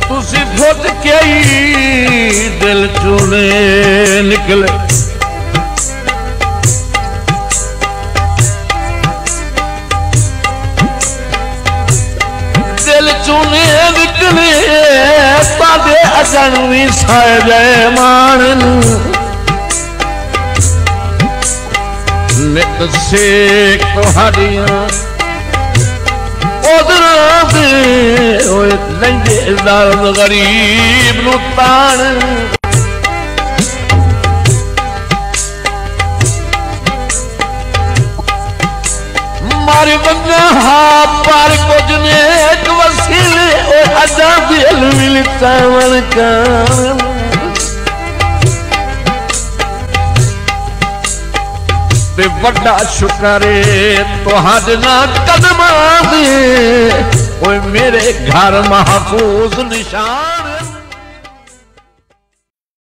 तुसी खुद के ही दिल चुने निकले दिल चुने निकले तादे अगन भी साए जय मान नित से तुहाड़ियां गरीब नू तान मारे बंदा हाँ पर कुछ ने एक वसीले अजा दिल मिलता मन का बड़ा शुक्र तुहाडे ना कदम दे मेरे घर महफूज निशान।